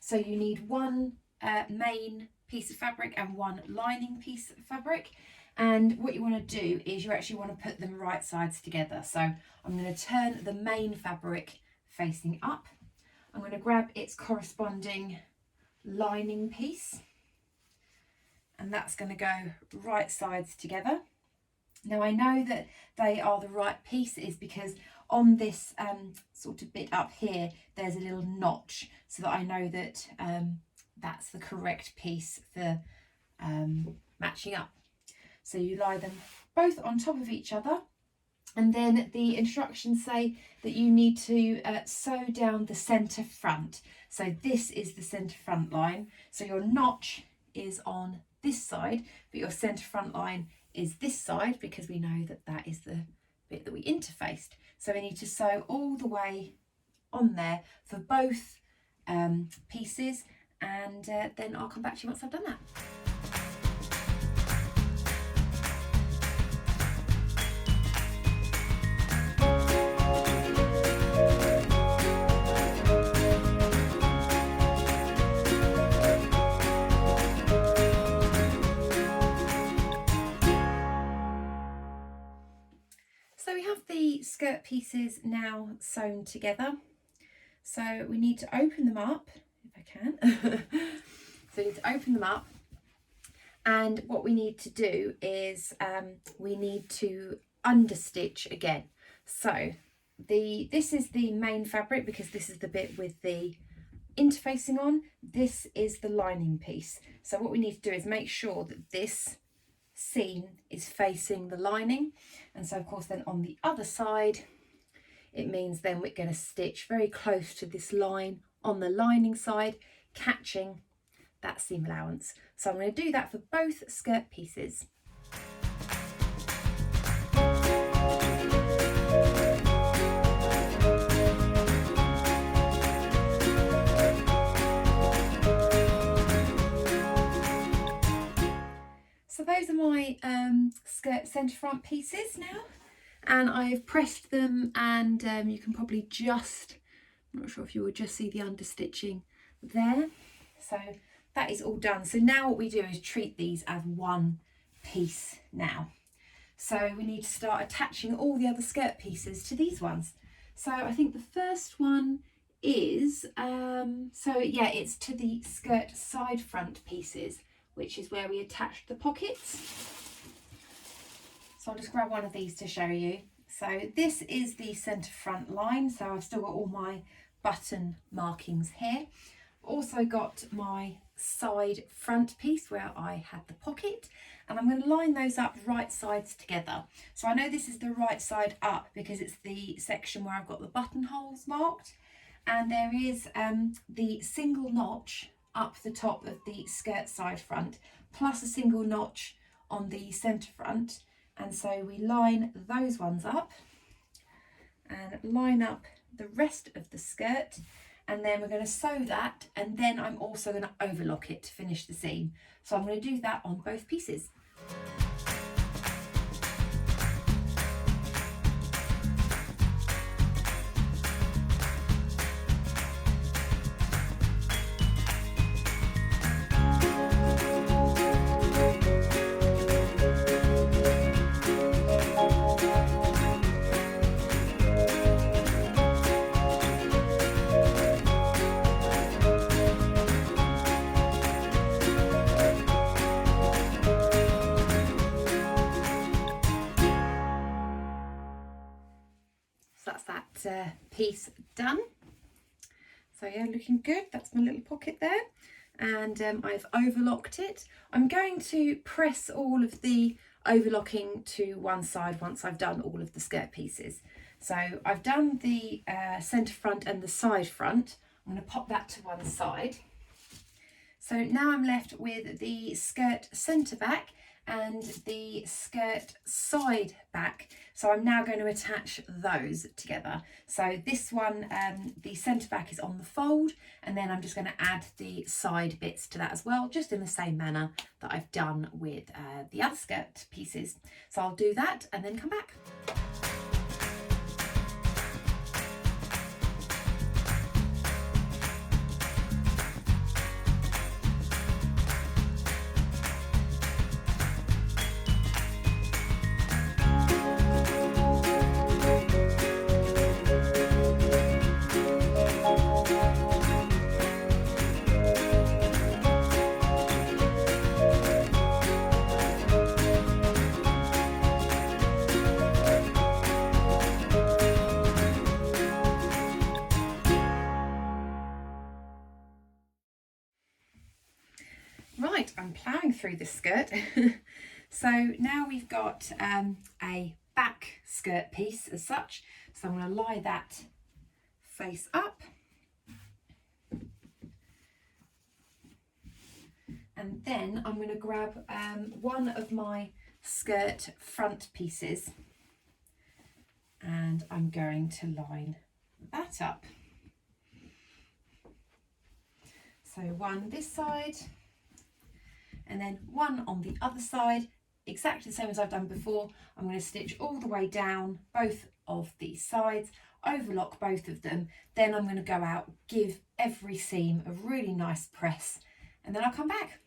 So you need one main piece of fabric and one lining piece of fabric. And what you want to do is you actually want to put them right sides together. So I'm going to turn the main fabric facing up. I'm going to grab its corresponding lining piece, and that's going to go right sides together. Now I know that they are the right pieces because on this sort of bit up here there's a little notch, so that I know that that's the correct piece for matching up. So you lie them both on top of each other, and then the instructions say that you need to sew down the centre front. So this is the centre front line, so your notch is on this side, but your centre front line is this side, because we know that that is the bit that we interfaced. So we need to sew all the way on there for both pieces, and then I'll come back to you once I've done that. So we have the skirt pieces now sewn together. So we need to open them up, if I can. So we need to open them up, and what we need to do is we need to understitch again. So this is the main fabric, because this is the bit with the interfacing on. This is the lining piece. So what we need to do is make sure that this seam is facing the lining, and so of course then on the other side it means then we're going to stitch very close to this line on the lining side, catching that seam allowance. So I'm going to do that for both skirt pieces. So those are my skirt centre front pieces now, and I've pressed them, and you can probably just, I'm not sure if you will just see the understitching there. So that is all done. So now what we do is treat these as one piece now. So we need to start attaching all the other skirt pieces to these ones. So I think the first one is, it's to the skirt side front pieces, which is where we attached the pockets. So I'll just grab one of these to show you. So this is the centre front line. So I've still got all my button markings here. Also got my side front piece where I had the pocket, and I'm going to line those up right sides together. So I know this is the right side up because it's the section where I've got the buttonholes marked, and there is the single notch up the top of the skirt side front, plus a single notch on the centre front, and so we line those ones up and line up the rest of the skirt, and then we're going to sew that, and then I'm also going to overlock it to finish the seam. So I'm going to do that on both pieces. Piece done. So yeah, looking good. That's my little pocket there, and I've overlocked it. I'm going to press all of the overlocking to one side once I've done all of the skirt pieces. So I've done the centre front and the side front. I'm going to pop that to one side. So now I'm left with the skirt centre back and the skirt side back. So I'm now going to attach those together. So this one, the centre back is on the fold, and then I'm just going to add the side bits to that as well, just in the same manner that I've done with the other skirt pieces. So I'll do that and then come back. Right, I'm ploughing through this skirt. So now we've got a back skirt piece as such. So I'm going to lie that face up. And then I'm going to grab one of my skirt front pieces and I'm going to line that up. So one this side and then one on the other side, exactly the same as I've done before. I'm going to stitch all the way down both of these sides, overlock both of them, then I'm going to go out, give every seam a really nice press, and then I'll come back.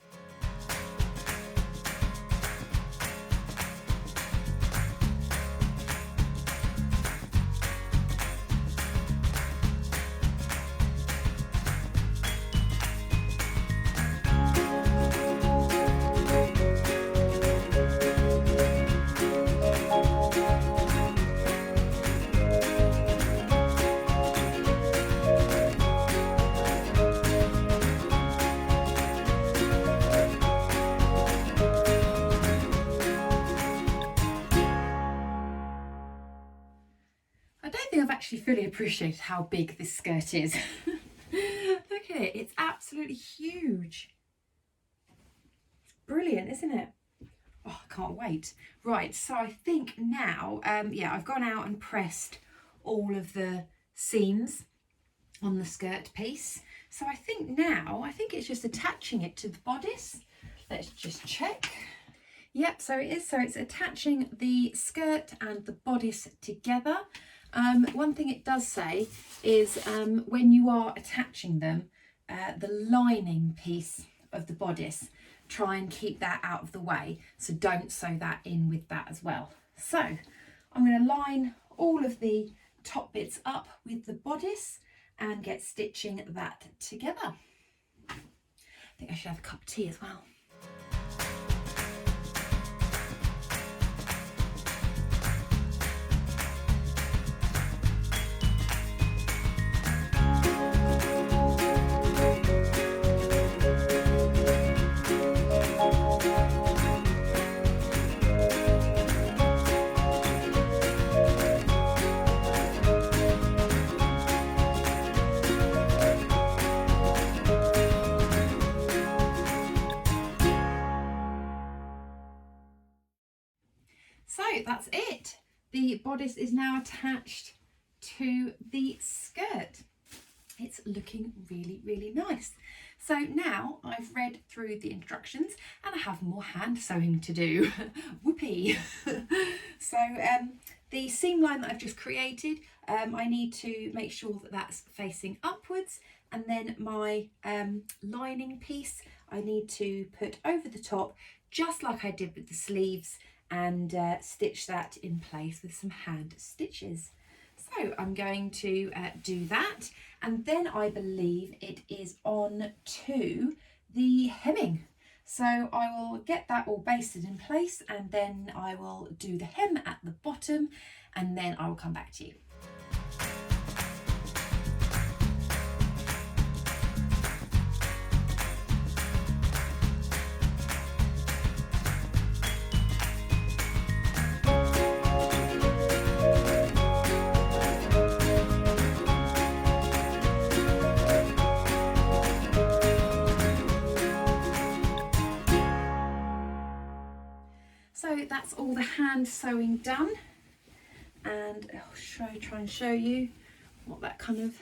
I've actually fully appreciated how big this skirt is. Look at it, it's absolutely huge. It's brilliant, isn't it? Oh, I can't wait. Right, so I think now, yeah, I've gone out and pressed all of the seams on the skirt piece. So I think now, it's just attaching it to the bodice. Let's just check. Yep, so it is. So it's attaching the skirt and the bodice together. One thing it does say is when you are attaching them, the lining piece of the bodice, try and keep that out of the way. So don't sew that in with that as well. So I'm going to line all of the top bits up with the bodice and get stitching that together. I think I should have a cup of tea as well. So that's it. The bodice is now attached to the skirt. It's looking really, really nice. So now I've read through the instructions and I have more hand sewing to do. Whoopee. So the seam line that I've just created, I need to make sure that that's facing upwards, and then my lining piece I need to put over the top just like I did with the sleeves, and stitch that in place with some hand stitches. So I'm going to do that, and then I believe it is on to the hemming. So I will get that all basted in place, and then I will do the hem at the bottom, and then I will come back to you. So that's all the hand sewing done, and I'll try and show you what that kind of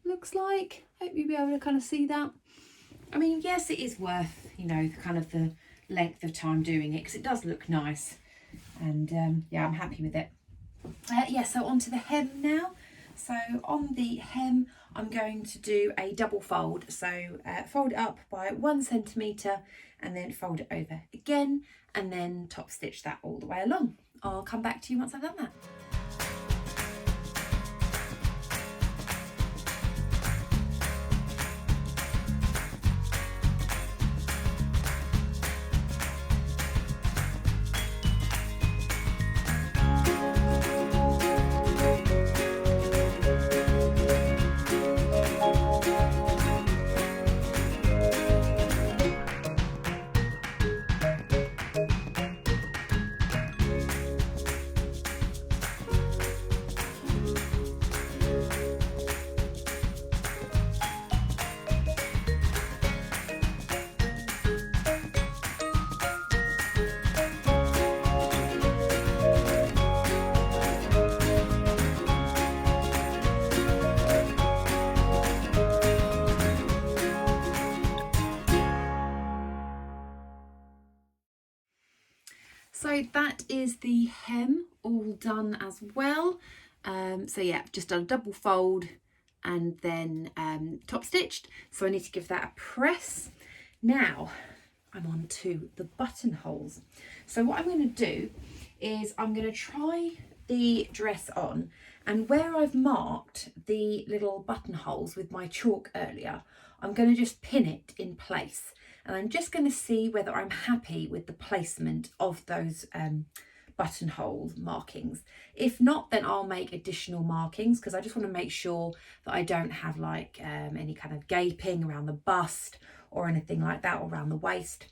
looks like. Hope you'll be able to kind of see that. I mean, yes, it is worth, you know, the length of time doing it, because it does look nice, and yeah, I'm happy with it. Yeah, so onto the hem now. So on the hem, I'm going to do a double fold. So fold it up by 1 centimetre and then fold it over again, and then top stitch that all the way along. I'll come back to you once I've done that. So that is the hem all done as well. So yeah, just done a double fold and then top stitched. So I need to give that a press. Now I'm on to the buttonholes. So what I'm going to do is I'm going to try the dress on, and where I've marked the little buttonholes with my chalk earlier, I'm going to just pin it in place, and I'm just going to see whether I'm happy with the placement of those buttonhole markings. If not, then I'll make additional markings, because I just want to make sure that I don't have like any kind of gaping around the bust or anything like that, or around the waist.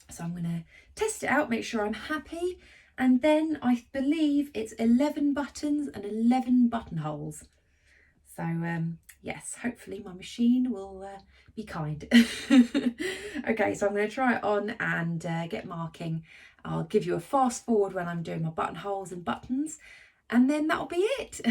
So I'm going to test it out, make sure I'm happy, and then I believe it's 11 buttons and 11 buttonholes. So yes, hopefully my machine will be kind. Okay, so I'm going to try it on and get marking. I'll give you a fast forward when I'm doing my buttonholes and buttons, and then that'll be it.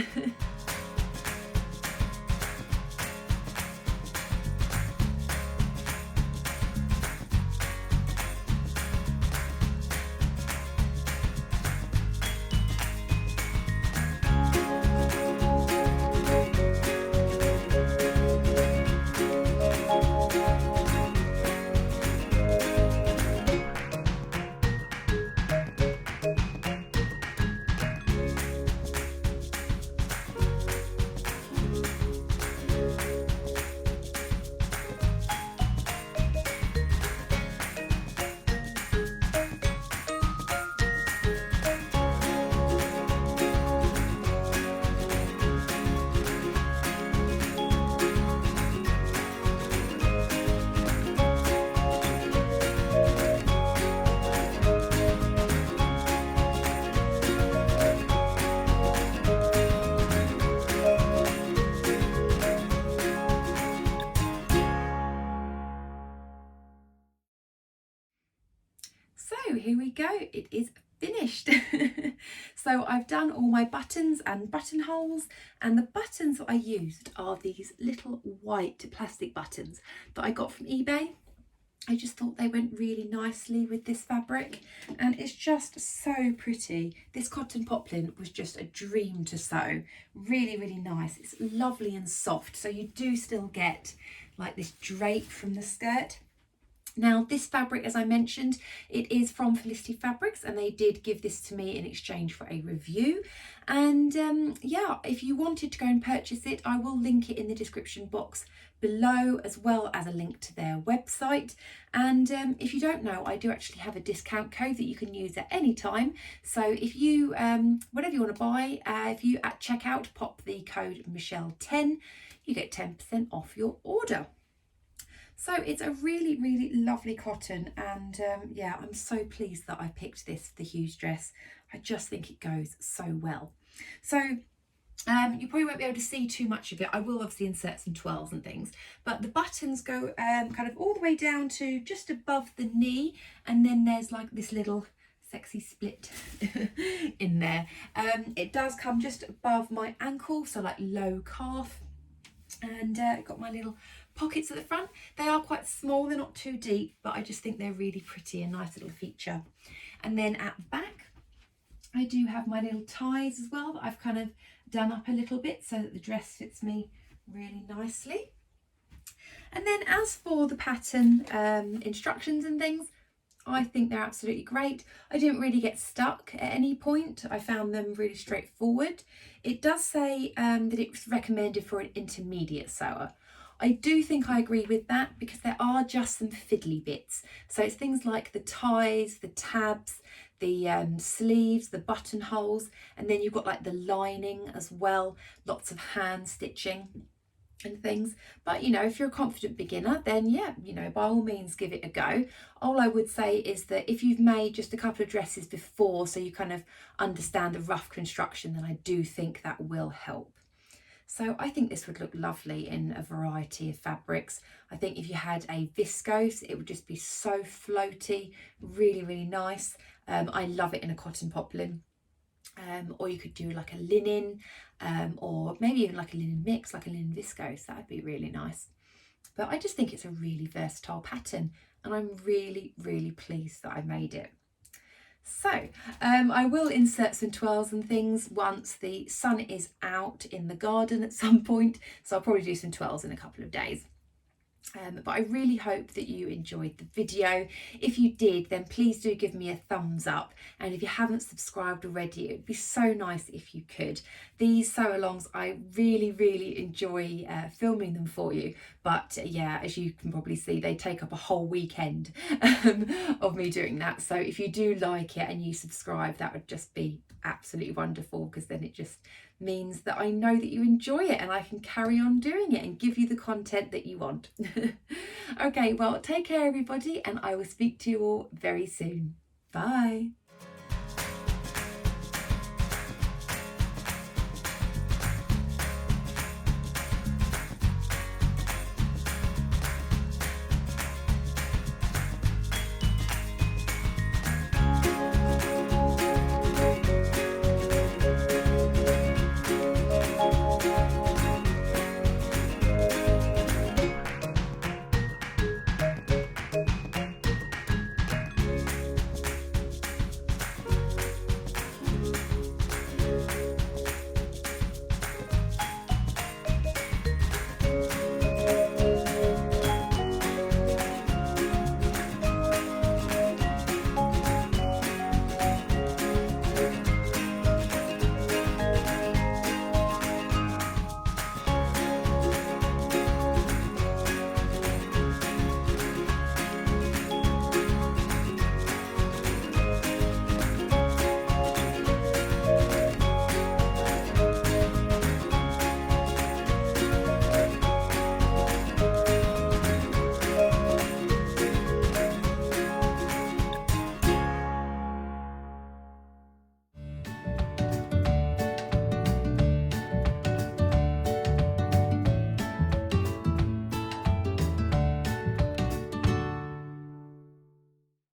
So here we go, it is finished. So I've done all my buttons and buttonholes, and the buttons that I used are these little white plastic buttons that I got from eBay. I just thought they went really nicely with this fabric, and it's just so pretty. This cotton poplin was just a dream to sew. Really, really nice. It's lovely and soft, so you do still get like this drape from the skirt. Now this fabric, as I mentioned, it is from Felicity Fabrics, and they did give this to me in exchange for a review. And yeah, if you wanted to go and purchase it, I will link it in the description box below, as well as a link to their website. And if you don't know, I do actually have a discount code that you can use at any time. So if you, whatever you want to buy, if you at checkout pop the code Michelle10, you get 10% off your order. So it's a really, really lovely cotton, and yeah, I'm so pleased that I picked this for the Hughes dress. I just think it goes so well. So you probably won't be able to see too much of it. I will obviously insert some twirls and things, but the buttons go kind of all the way down to just above the knee, and then there's like this little sexy split in there. It does come just above my ankle, so like low calf, and got my little pockets at the front. They are quite small, they're not too deep, but I just think they're really pretty, a nice little feature. And then at the back, I do have my little ties as well that I've kind of done up a little bit so that the dress fits me really nicely. And then as for the pattern instructions and things, I think they're absolutely great. I didn't really get stuck at any point. I found them really straightforward. It does say that it's recommended for an intermediate sewer. I do think I agree with that, because there are just some fiddly bits. So it's things like the ties, the tabs, the sleeves, the buttonholes, and then you've got like the lining as well, lots of hand stitching and things. But you know, if you're a confident beginner, then yeah, you know, by all means give it a go. All I would say is that if you've made just a couple of dresses before, so you kind of understand the rough construction, then I do think that will help. So I think this would look lovely in a variety of fabrics. I think if you had a viscose, it would just be so floaty, really, really nice. I love it in a cotton poplin. Or you could do like a linen, or maybe even like a linen mix, like a linen viscose. That would be really nice. But I just think it's a really versatile pattern, and I'm really, really pleased that I made it. So I will insert some twirls and things once the sun is out in the garden at some point, so I'll probably do some twirls in a couple of days. But I really hope that you enjoyed the video. If you did, then please do give me a thumbs up, and if you haven't subscribed already, it would be so nice if you could. These sew-alongs, I really enjoy filming them for you, but yeah, as you can probably see, they take up a whole weekend of me doing that. So if you do like it and you subscribe, that would just be absolutely wonderful, because then it just means that I know that you enjoy it and I can carry on doing it and give you the content that you want. Okay, well, take care everybody, and I will speak to you all very soon. Bye.